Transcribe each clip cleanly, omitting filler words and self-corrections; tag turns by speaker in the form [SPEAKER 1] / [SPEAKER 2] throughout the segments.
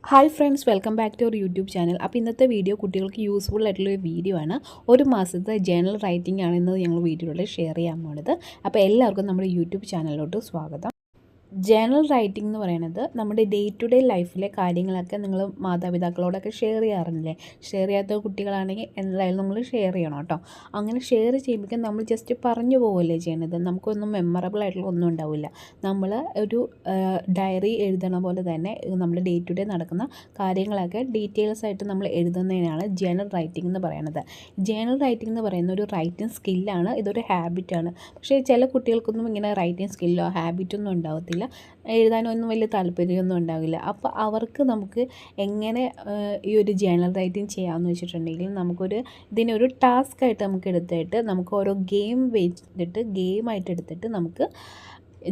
[SPEAKER 1] Hi friends, welcome back to our YouTube channel. അപ്പോൾ ഇന്നത്തെ video കുട്ടികൾക്ക് യൂസ്ഫുൾ ആയിട്ടുള്ളൊരു വീഡിയോ ആണ്. ഒരു മാസത്തെ ജേണൽ റൈറ്റിംഗ് ആണെന്ന് ഞങ്ങൾ വീഡിയോയിൽ ഷെയർ ചെയ്യാൻ പോകുന്നത്. അപ്പോൾ എല്ലാവർക്കും നമ്മുടെ യൂട്യൂബ് ചാനലിലോട്ട് സ്വാഗതം. ജേണൽ റൈറ്റിംഗ് എന്ന് പറയുന്നത് നമ്മുടെ ഡേ ടു ഡേ ലൈഫിലെ കാര്യങ്ങളൊക്കെ നിങ്ങൾ മാതാപിതാക്കളോടൊക്കെ ഷെയർ ചെയ്യാറില്ലേ? ഷെയർ ചെയ്യാത്ത കുട്ടികളാണെങ്കിൽ എന്തായാലും നമ്മൾ ഷെയർ ചെയ്യണം കേട്ടോ. അങ്ങനെ ഷെയർ ചെയ്യുമ്പോൾ നമ്മൾ ജസ്റ്റ് പറഞ്ഞു പോവുകയല്ലേ ചെയ്യുന്നത്. നമുക്കൊന്നും മെമ്മറബിൾ ആയിട്ടുള്ള ഒന്നും ഉണ്ടാവില്ല. നമ്മൾ ഒരു ഡയറി എഴുതണ പോലെ തന്നെ നമ്മുടെ ഡേ ടു ഡേ നടക്കുന്ന കാര്യങ്ങളൊക്കെ ഡീറ്റെയിൽസ് ആയിട്ട് നമ്മൾ എഴുതുന്നതിനാണ് ജേണൽ റൈറ്റിംഗ് എന്ന് പറയുന്നത്. ജേണൽ റൈറ്റിംഗ് എന്ന് പറയുന്ന ഒരു റൈറ്റിംഗ് സ്കില്ലാണ്. ഇതൊരു ഹാബിറ്റാണ്. പക്ഷേ ചില കുട്ടികൾക്കൊന്നും ഇങ്ങനെ റൈറ്റിംഗ് സ്കില്ലോ ഹാബിറ്റൊന്നും ഉണ്ടാവത്തില്ല. എഴുതാനൊന്നും വലിയ താല്പര്യമൊന്നും ഉണ്ടാവില്ല. അപ്പോൾ അവർക്ക് നമുക്ക് എങ്ങനെ ഈ ഒരു ജേണൽ റൈറ്റിംഗ് ചെയ്യാമെന്ന് വെച്ചിട്ടുണ്ടെങ്കിൽ ഇതിനൊരു ടാസ്ക് ആയിട്ട് നമുക്ക് എടുത്തിട്ട് നമുക്ക് ഓരോ ഗെയിം വെച്ചിട്ട് ഗെയിമായിട്ട് എടുത്തിട്ട് നമുക്ക്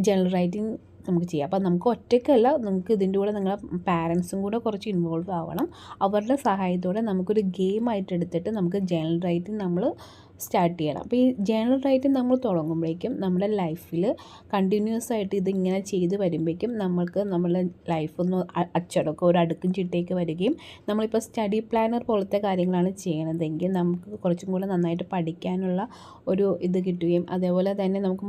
[SPEAKER 1] ജേണൽ റൈറ്റിംഗ് നമുക്ക് ചെയ്യാം. അപ്പോൾ നമുക്ക് ഒറ്റയ്ക്കല്ല, നമുക്ക് ഇതിൻ്റെ കൂടെ നിങ്ങളുടെ പാരൻസും കൂടെ കുറച്ച് ഇൻവോൾവ് ആവണം. അവരുടെ സഹായത്തോടെ നമുക്കൊരു ഗെയിമായിട്ട് എടുത്തിട്ട് നമുക്ക് ജേണൽ റൈറ്റിംഗ് നമ്മൾ സ്റ്റാർട്ട് ചെയ്യണം. അപ്പോൾ ഈ ജേണൽ റൈറ്റിംഗ് നമ്മൾ തുടങ്ങുമ്പോഴേക്കും നമ്മുടെ ലൈഫിൽ കണ്ടിന്യൂസ് ആയിട്ട് ഇതിങ്ങനെ ചെയ്ത് വരുമ്പോഴേക്കും നമ്മളുടെ ലൈഫൊന്ന് അച്ചടക്കം ഒരു അടുക്കും ചിട്ടേക്ക് വരികയും നമ്മളിപ്പോൾ സ്റ്റഡി പ്ലാനർ പോലത്തെ കാര്യങ്ങളാണ് ചെയ്യണതെങ്കിൽ നമുക്ക് കുറച്ചും കൂടെ നന്നായിട്ട് പഠിക്കാനുള്ള ഒരു ഇത് കിട്ടുകയും അതേപോലെ തന്നെ നമുക്ക്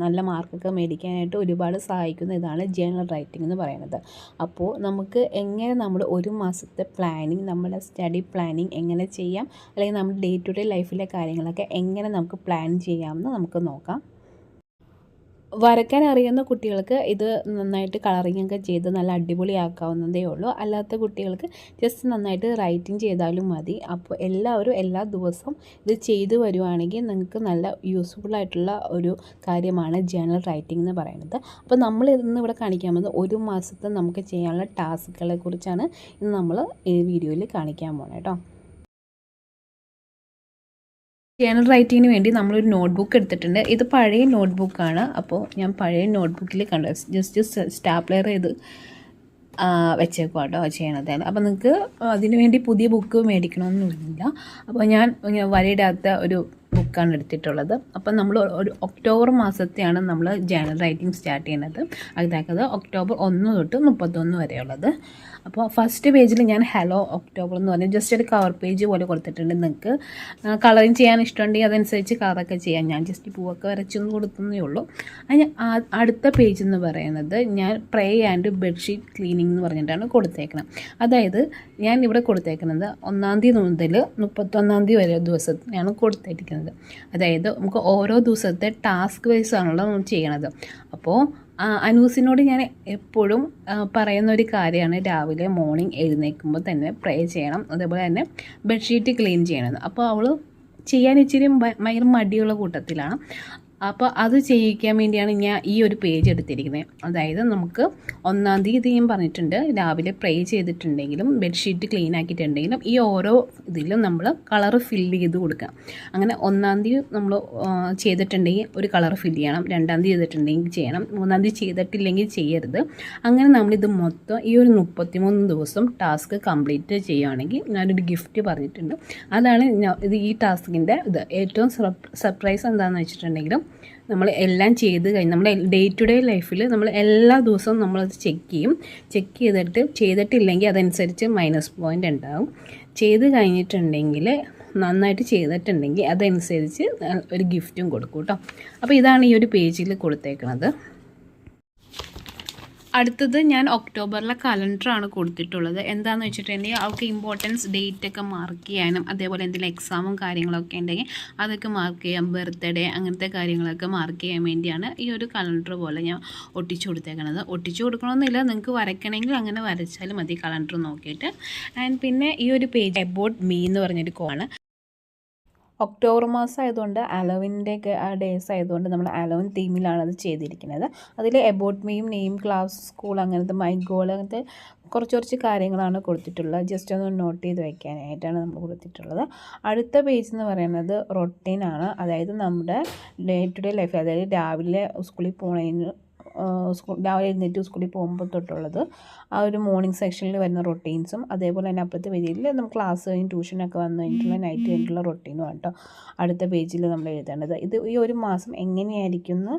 [SPEAKER 1] നല്ല മാർക്കൊക്കെ മേടിക്കാനായിട്ട് ഒരുപാട് സഹായിക്കുന്ന ഇതാണ് ജേണൽ റൈറ്റിംഗ് എന്ന് പറയുന്നത്. അപ്പോൾ നമുക്ക് എങ്ങനെ നമ്മുടെ ഒരു മാസത്തെ പ്ലാനിങ്, നമ്മുടെ സ്റ്റഡി പ്ലാനിങ് എങ്ങനെ ചെയ്യാം, അല്ലെങ്കിൽ നമ്മുടെ ഡേ ടു ഡേ ലൈഫിലെ കാര്യങ്ങളൊക്കെ എങ്ങനെ നമുക്ക് പ്ലാൻ ചെയ്യാമെന്ന് നമുക്ക് നോക്കാം. വരയ്ക്കാൻ അറിയുന്ന കുട്ടികൾക്ക് ഇത് നന്നായിട്ട് കളറിംഗ് ഒക്കെ ചെയ്ത് നല്ല അടിപൊളിയാക്കാവുന്നതേ ഉള്ളൂ. അല്ലാത്ത കുട്ടികൾക്ക് ജസ്റ്റ് നന്നായിട്ട് റൈറ്റിംഗ് ചെയ്താലും മതി. അപ്പോൾ എല്ലാവരും എല്ലാ ദിവസവും ഇത് ചെയ്തു വരുവാണെങ്കിൽ നിങ്ങൾക്ക് നല്ല യൂസ്ഫുൾ ആയിട്ടുള്ള ഒരു കാര്യമാണ് ജേണൽ റൈറ്റിംഗ് എന്ന് പറയുന്നത്. അപ്പോൾ നമ്മൾ ഇന്നിവിടെ കാണിക്കാൻ പോകുന്നത് ഒരു മാസത്തെ നമുക്ക് ചെയ്യാനുള്ള ടാസ്കുകളെ കുറിച്ചാണ് ഇന്ന് നമ്മൾ ഈ വീഡിയോയിൽ കാണിക്കാൻ പോകുന്നത് കേട്ടോ. ജേണൽ റൈറ്റിങ്ങിന് വേണ്ടി നമ്മളൊരു നോട്ട്ബുക്ക് എടുത്തിട്ടുണ്ട്. ഇത് പഴയ നോട്ട്ബുക്കാണ്. അപ്പോൾ ഞാൻ പഴയ നോട്ട്ബുക്കിൽ ജസ്റ്റ് സ്റ്റാപ്ലർ ചെയ്ത് വെച്ചേക്കും കേട്ടോ ചെയ്യണത്. അപ്പോൾ നിങ്ങൾക്ക് അതിന് വേണ്ടി പുതിയ ബുക്ക് മേടിക്കണമെന്നൊന്നുമില്ല. അപ്പോൾ ഞാൻ വരയിടാത്ത ഒരു ബുക്കാണ് എടുത്തിട്ടുള്ളത്. അപ്പം നമ്മൾ ഒരു ഒക്ടോബർ മാസത്തെയാണ് നമ്മൾ ജേണൽ റൈറ്റിംഗ് സ്റ്റാർട്ട് ചെയ്യുന്നത്. അതായത് ഒക്ടോബർ 1 തൊട്ട് 31 വരെയുള്ളത്. അപ്പോൾ ഫസ്റ്റ് പേജിൽ ഞാൻ ഹലോ ഒക്ടോബർ എന്ന് പറഞ്ഞാൽ ജസ്റ്റ് ഒരു കവർ പേജ് പോലെ കൊടുത്തിട്ടുണ്ട്. നിങ്ങൾക്ക് കളറിങ് ചെയ്യാൻ ഇഷ്ടമുണ്ടെങ്കിൽ അതനുസരിച്ച് കളറൊക്കെ ചെയ്യാം. ഞാൻ ജസ്റ്റ് പൂവൊക്കെ വരച്ചൊന്ന് കൊടുക്കുന്നേ ഉള്ളൂ. അതിന് അടുത്ത പേജ് എന്ന് പറയുന്നത് ഞാൻ പ്രേ ആൻഡ് ബെഡ്ഷീറ്റ് ക്ലീനിങ് എന്ന് പറഞ്ഞിട്ടാണ് കൊടുത്തേക്കുന്നത്. അതായത് ഞാൻ ഇവിടെ കൊടുത്തേക്കുന്നത് 1-ാം തീയതി മുതൽ 31-ാം തീയതി വരെ ദിവസത്തിനാണ് കൊടുത്തിരിക്കുന്നത്. അതായത് നമുക്ക് ഓരോ ദിവസത്തെ ടാസ്ക് വൈസ് ആണല്ലോ നമ്മൾ ചെയ്യണത്. അപ്പോൾ അനൂസിനോട് ഞാൻ എപ്പോഴും പറയുന്ന ഒരു കാര്യമാണ് രാവിലെ മോർണിംഗ് എഴുന്നേൽക്കുമ്പോൾ തന്നെ പ്രേ ചെയ്യണം, അതേപോലെ തന്നെ ബെഡ്ഷീറ്റ് ക്ലീൻ ചെയ്യണത്. അപ്പോൾ അവൾ ചെയ്യാൻ ഇച്ചിരി ഭയങ്കര മടിയുള്ള കൂട്ടത്തിലാണ്. അപ്പോൾ അത് ചെയ്യിക്കാൻ വേണ്ടിയാണ് ഞാൻ ഈ ഒരു പേജ് എടുത്തിരിക്കുന്നത്. അതായത് നമുക്ക് 1-ാം തീയതി ഞാൻ പറഞ്ഞിട്ടുണ്ട് രാവിലെ പ്രേ ചെയ്തിട്ടുണ്ടെങ്കിലും ബെഡ്ഷീറ്റ് ക്ലീൻ ആക്കിയിട്ടുണ്ടെങ്കിലും ഈ ഓരോ ഇതിലും നമ്മൾ കളർ ഫില്ല് ചെയ്ത് കൊടുക്കാം. അങ്ങനെ 1-ാം തീയതി നമ്മൾ ചെയ്തിട്ടുണ്ടെങ്കിൽ ഒരു കളർ ഫില്ല് ചെയ്യണം, 2-ാം തീയതി ചെയ്തിട്ടുണ്ടെങ്കിൽ ചെയ്യണം, 3-ാം തീയതി ചെയ്തിട്ടില്ലെങ്കിൽ ചെയ്യരുത്. അങ്ങനെ നമ്മളിത് മൊത്തം ഈ ഒരു 33 ദിവസം ടാസ്ക് കംപ്ലീറ്റ് ചെയ്യുകയാണെങ്കിൽ ഞാനൊരു ഗിഫ്റ്റ് പറഞ്ഞിട്ടുണ്ട്. അതാണ് ഈ ടാസ്കിൻ്റെ ഏറ്റവും സർപ്രൈസ് എന്താണെന്ന് വെച്ചിട്ടുണ്ടെങ്കിലും നമ്മൾ എല്ലാം ചെയ്ത് കഴിഞ്ഞ് നമ്മുടെ ഡേ ടു ഡേ ലൈഫിൽ നമ്മൾ എല്ലാ ദിവസവും നമ്മളത് ചെക്ക് ചെയ്തിട്ടില്ലെങ്കിൽ അതനുസരിച്ച് മൈനസ് പോയിൻ്റ് ഉണ്ടാകും. ചെയ്ത് കഴിഞ്ഞിട്ടുണ്ടെങ്കിൽ നന്നായിട്ട് ചെയ്തിട്ടുണ്ടെങ്കിൽ അതനുസരിച്ച് ഒരു ഗിഫ്റ്റും കൊടുക്കും കേട്ടോ. അപ്പോൾ ഇതാണ് ഈ ഒരു പേജിൽ കൊടുത്തേക്കുന്നത്. അടുത്തത് ഞാൻ ഒക്ടോബറിലെ കലണ്ടറാണ് കൊടുത്തിട്ടുള്ളത്. എന്താണെന്ന് വെച്ചിട്ടുണ്ടെങ്കിൽ അവർക്ക് ഇമ്പോർട്ടൻസ് ഡേറ്റ് ഒക്കെ മാർക്ക് ചെയ്യാനും അതേപോലെ എന്തെങ്കിലും എക്സാമും കാര്യങ്ങളൊക്കെ ഉണ്ടെങ്കിൽ അതൊക്കെ മാർക്ക് ചെയ്യാം, ബർത്ത്ഡേ അങ്ങനത്തെ കാര്യങ്ങളൊക്കെ മാർക്ക് ചെയ്യാൻ വേണ്ടിയാണ് ഈ ഒരു കലണ്ടർ പോലെ ഞാൻ ഒട്ടിച്ചു കൊടുത്തേക്കുന്നത്. ഒട്ടിച്ചു കൊടുക്കണമെന്നില്ല, നിങ്ങൾക്ക് വരയ്ക്കണമെങ്കിൽ അങ്ങനെ വരച്ചാലും മതി കലണ്ടർ നോക്കിയിട്ട്. ആൻഡ് പിന്നെ ഈ ഒരു പേജ് അബൌട്ട് മീ എന്ന് പറഞ്ഞൊരു കോണ്. ഒക്ടോബർ മാസം ആയതുകൊണ്ട് അലോവിൻ്റെ ഡേയ്സ് ആയതുകൊണ്ട് നമ്മൾ അലോവിൻ തീമിലാണ് അത് ചെയ്തിരിക്കുന്നത്. അതിൽ എബൌട്ട് മീയും നെയിം, ക്ലാസ്, സ്കൂൾ, അങ്ങനത്തെ മൈ ഗോൾ, അങ്ങനത്തെ കുറച്ച് കാര്യങ്ങളാണ് കൊടുത്തിട്ടുള്ളത്. ജസ്റ്റ് ഒന്ന് നോട്ട് ചെയ്ത് വയ്ക്കാനായിട്ടാണ് നമ്മൾ കൊടുത്തിട്ടുള്ളത്. അടുത്ത പേജ് എന്ന് പറയുന്നത് റൊട്ടീനാണ്. അതായത് നമ്മുടെ ഡേ ടു ഡേ ലൈഫ്, അതായത് രാവിലെ സ്കൂളിൽ പോകുന്നതിന് രാവിലെ എഴുന്നേറ്റ് സ്കൂളിൽ പോകുമ്പോൾ തൊട്ടുള്ളത് ആ ഒരു മോർണിംഗ് സെക്ഷനിൽ വരുന്ന റൊട്ടീൻസും അതേപോലെ തന്നെ അപ്പുറത്തെ പേജിൽ നമുക്ക് ക്ലാസ് കഴിഞ്ഞ് ട്യൂഷനൊക്കെ വന്നു കഴിഞ്ഞിട്ടുള്ള നൈറ്റ് കഴിഞ്ഞിട്ടുള്ള റൊട്ടീനും കേട്ടോ അടുത്ത പേജിൽ നമ്മൾ എഴുതേണ്ടത്. ഇത് ഈ ഒരു മാസം എങ്ങനെയായിരിക്കും എന്ന്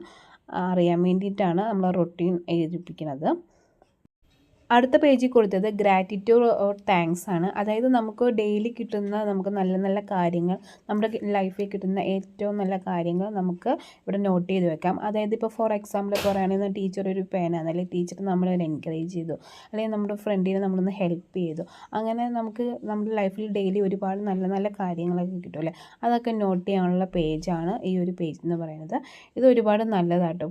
[SPEAKER 1] അറിയാൻ വേണ്ടിയിട്ടാണ് നമ്മൾ റൊട്ടീൻ എഴുതിപ്പിക്കുന്നത്. അടുത്ത പേജിൽ കൊടുത്തത് ഗ്രാറ്റിറ്റ്യൂഡ് ഓർ താങ്ക്സ് ആണ്. അതായത് നമുക്ക് ഡെയിലി കിട്ടുന്ന നമുക്ക് നല്ല നല്ല കാര്യങ്ങൾ, നമ്മുടെ ലൈഫിൽ കിട്ടുന്ന ഏറ്റവും നല്ല കാര്യങ്ങൾ നമുക്ക് ഇവിടെ നോട്ട് ചെയ്ത് വെക്കാം. അതായത് ഇപ്പോൾ ഫോർ എക്സാമ്പിൾ പറയുകയാണെങ്കിൽ ടീച്ചർ ഒരു പേന, അല്ലെങ്കിൽ ടീച്ചർ നമ്മളെ എൻകറേജ് ചെയ്തു, അല്ലെങ്കിൽ നമ്മുടെ ഫ്രണ്ടിനെ നമ്മളൊന്ന് ഹെൽപ്പ് ചെയ്തു, അങ്ങനെ നമുക്ക് നമ്മുടെ ലൈഫിൽ ഡെയിലി ഒരുപാട് നല്ല നല്ല കാര്യങ്ങളൊക്കെ കിട്ടുമല്ലേ, അതൊക്കെ നോട്ട് ചെയ്യാനുള്ള പേജാണ് ഈ ഒരു പേജ് എന്ന് പറയുന്നത്. ഇത് ഒരുപാട് നല്ലതാട്ടോ.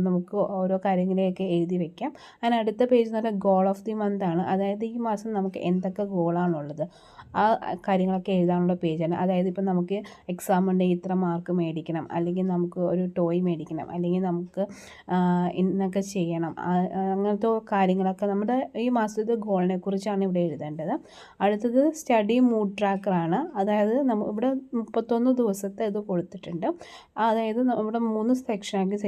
[SPEAKER 1] നമുക്ക് ഓരോ കാര്യങ്ങളെയൊക്കെ എഴുതി വെക്കാം. അതിന് അടുത്ത പേജ് എന്ന് പറഞ്ഞാൽ ഗോൾ ഓഫ് ദി മന്ത് ആണ്. അതായത് ഈ മാസം നമുക്ക് എന്തൊക്കെ ഗോളാണുള്ളത് ആ കാര്യങ്ങളൊക്കെ എഴുതാനുള്ള പേജാണ്. അതായത് ഇപ്പോൾ നമുക്ക് എക്സാം ഉണ്ടെങ്കിൽ ഇത്ര മാർക്ക് മേടിക്കണം, അല്ലെങ്കിൽ നമുക്ക് ഒരു ടോയ് മേടിക്കണം, അല്ലെങ്കിൽ നമുക്ക് ഇന്നൊക്കെ ചെയ്യണം, അങ്ങനത്തെ കാര്യങ്ങളൊക്കെ നമ്മുടെ ഈ മാസത്തെ ഗോളിനെ കുറിച്ചാണ് ഇവിടെ എഴുതേണ്ടത്. അടുത്തത് സ്റ്റഡി മൂഡ് ട്രാക്കറാണ്. അതായത് ഇവിടെ 31 ദിവസത്തെ ഇത് കൊടുത്തിട്ടുണ്ട്. അതായത് ഇവിടെ 3 സെക്ഷനാക്കി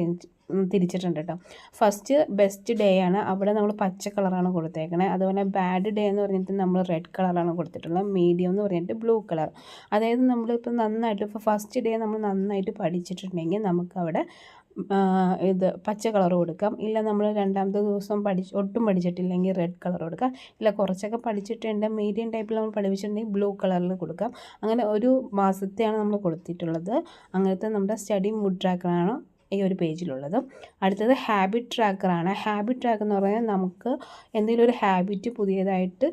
[SPEAKER 1] തിരിച്ചിട്ടുണ്ട് കേട്ടോ. ഫസ്റ്റ് ബെസ്റ്റ് ഡേ ആണ്, അവിടെ നമ്മൾ പച്ച കളറാണ് കൊടുത്തേക്കണേ. അതുപോലെ ബാഡ് ഡേ എന്ന് പറഞ്ഞിട്ട് നമ്മൾ റെഡ് കളറാണ് കൊടുത്തിട്ടുള്ളത്. മീഡിയം എന്ന് പറഞ്ഞിട്ട് ബ്ലൂ കളർ. അതായത് നമ്മളിപ്പോൾ നന്നായിട്ട് ഇപ്പോൾ ഫസ്റ്റ് ഡേ നമ്മൾ നന്നായിട്ട് പഠിച്ചിട്ടുണ്ടെങ്കിൽ നമുക്കവിടെ ഇത് പച്ച കളർ കൊടുക്കാം. ഇല്ല നമ്മൾ രണ്ടാമത്തെ ദിവസം ഒട്ടും പഠിച്ചിട്ടില്ലെങ്കിൽ റെഡ് കളർ കൊടുക്കാം. ഇല്ല കുറച്ചൊക്കെ പഠിച്ചിട്ടുണ്ട് മീഡിയം ടൈപ്പിൽ നമ്മൾ പഠിപ്പിച്ചിട്ടുണ്ടെങ്കിൽ ബ്ലൂ കളറിൽ കൊടുക്കാം. അങ്ങനെ ഒരു മാസത്തെയാണ് നമ്മൾ കൊടുത്തിട്ടുള്ളത്. അങ്ങനത്തെ നമ്മുടെ സ്റ്റഡി മൂഡ് ട്രാക്കറാണ് ഈ ഒരു പേജിലുള്ളത്. അടുത്തത് ഹാബിറ്റ് ട്രാക്കറാണ്. ഹാബിറ്റ് ട്രാക്ക് എന്ന് പറഞ്ഞാൽ നമുക്ക് എന്തെങ്കിലും ഒരു ഹാബിറ്റ് പുതിയതായിട്ട്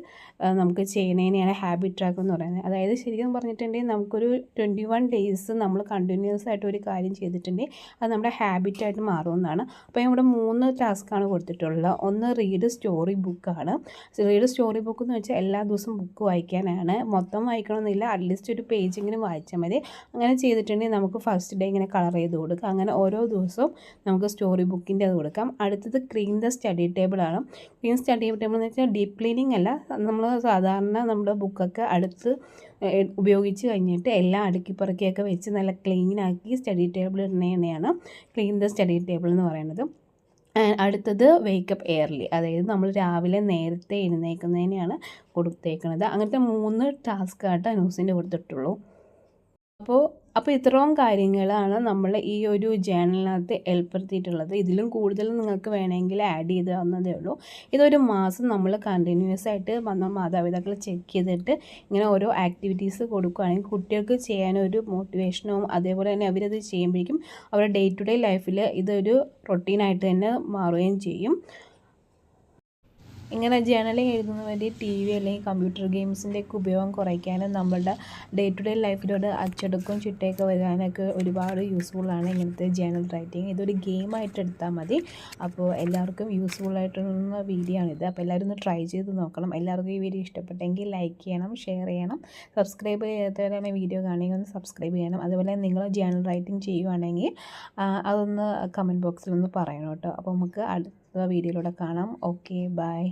[SPEAKER 1] നമുക്ക് ചെയ്യുന്നതിനെയാണ് ഹാബിറ്റ് ട്രാക്ക് എന്ന് പറയുന്നത്. അതായത് ശരിക്കും പറഞ്ഞിട്ടുണ്ടെങ്കിൽ നമുക്കൊരു 21 ഡേയ്സ് നമ്മൾ കണ്ടിന്യൂസ് ആയിട്ട് ഒരു കാര്യം ചെയ്തിട്ടുണ്ടെങ്കിൽ അത് നമ്മുടെ ഹാബിറ്റായിട്ട് മാറുമെന്നാണ്. അപ്പോൾ ഇവിടെ 3 ടാസ്ക്കാണ് കൊടുത്തിട്ടുള്ളത്. ഒന്ന് റീഡ് സ്റ്റോറി ബുക്കാണ്. റീഡ് സ്റ്റോറി ബുക്ക് എന്ന് വെച്ചാൽ എല്ലാ ദിവസവും ബുക്ക് വായിക്കാനാണ്. മൊത്തം വായിക്കണമെന്നില്ല, അറ്റ്ലീസ്റ്റ് ഒരു പേജെങ്കിലും വായിച്ചാൽ മതി. അങ്ങനെ ചെയ്തിട്ടുണ്ടെങ്കിൽ നമുക്ക് ഫസ്റ്റ് ഡേ ഇങ്ങനെ കളർ ചെയ്ത് കൊടുക്കാം. അങ്ങനെ ഓരോ ദിവസവും നമുക്ക് സ്റ്റോറി ബുക്കിൻ്റെ അത് കൊടുക്കാം. അടുത്തത് ക്ലീൻ ദ സ്റ്റഡി ടേബിളാണ്. ക്ലീൻ സ്റ്റഡി ടേബിൾ എന്ന് വെച്ചാൽ ഡീപ്പ് ക്ലീനിങ് അല്ല, നമ്മൾ സാധാരണ നമ്മുടെ ബുക്കൊക്കെ അടുത്ത് ഉപയോഗിച്ച് കഴിഞ്ഞിട്ട് എല്ലാം അടുക്കിപ്പറക്കിയൊക്കെ വെച്ച് നല്ല ക്ലീനാക്കി സ്റ്റഡി ടേബിൾ ഇടുന്നതിനെയാണ് ക്ലീൻ ദ സ്റ്റഡി ടേബിൾ എന്ന് പറയുന്നത്. അടുത്തത് വേക്കപ്പ് എയർലി, അതായത് നമ്മൾ രാവിലെ നേരത്തെ എഴുന്നേൽക്കുന്നതിനെയാണ് കൊടുത്തേക്കുന്നത്. അങ്ങനത്തെ 3 ടാസ്ക്കായിട്ട് ന്യൂസിൻ്റെ കൊടുത്തിട്ടുള്ളൂ. അപ്പോൾ ഇത്രയും കാര്യങ്ങളാണ് നമ്മൾ ഈ ഒരു ജേണലിനകത്ത് ഏർപ്പെടുത്തിയിട്ടുള്ളത്. ഇതിലും കൂടുതൽ നിങ്ങൾക്ക് വേണമെങ്കിൽ ആഡ് ചെയ്ത് തന്നതേ ഉള്ളൂ. ഇതൊരു മാസം നമ്മൾ കണ്ടിന്യൂസ് ആയിട്ട് വന്ന മാതാപിതാക്കൾ ചെക്ക് ചെയ്തിട്ട് ഇങ്ങനെ ഓരോ ആക്ടിവിറ്റീസ് കൊടുക്കുകയാണെങ്കിൽ കുട്ടികൾക്ക് ചെയ്യാനൊരു മോട്ടിവേഷനും, അതേപോലെ തന്നെ അവരത് ചെയ്യുമ്പോഴേക്കും അവരുടെ ഡേ ടു ഡേ ലൈഫിൽ ഇതൊരു റൊട്ടീനായിട്ട് തന്നെ മാറുകയും ചെയ്യും. ഇങ്ങനെ ജേണലിൽ എഴുതുന്നവർ ടി വി അല്ലെങ്കിൽ കമ്പ്യൂട്ടർ ഗെയിംസിൻ്റെയൊക്കെ ഉപയോഗം കുറയ്ക്കാനും നമ്മളുടെ ഡേ ടു ഡേ ലൈഫിലൂടെ അച്ചടക്കവും ചിട്ടയൊക്കെ വരാനൊക്കെ ഒരുപാട് യൂസ്ഫുള്ളാണ് ഇങ്ങനത്തെ ജേണൽ റൈറ്റിംഗ്. ഇതൊരു ഗെയിമായിട്ട് എടുത്താൽ മതി. അപ്പോൾ എല്ലാവർക്കും യൂസ്ഫുള്ളായിട്ടുള്ള വീഡിയോ ആണിത്. അപ്പോൾ എല്ലാവരും ഒന്ന് ട്രൈ ചെയ്ത് നോക്കണം. എല്ലാവർക്കും ഈ വീഡിയോ ഇഷ്ടപ്പെട്ടെങ്കിൽ ലൈക്ക് ചെയ്യണം, ഷെയർ ചെയ്യണം. സബ്സ്ക്രൈബ് ചെയ്യാത്തവരാണ് വീഡിയോ കാണുകയും ഒന്ന് സബ്സ്ക്രൈബ് ചെയ്യണം. അതുപോലെ നിങ്ങൾ ജേണൽ റൈറ്റിംഗ് ചെയ്യുവാണെങ്കിൽ അതൊന്ന് കമൻറ്റ് ബോക്സിൽ ഒന്ന് പറയണം കേട്ടോ. അപ്പോൾ നമുക്ക് അടുത്ത വീഡിയോയിലൂടെ കാണാം. Okay, by.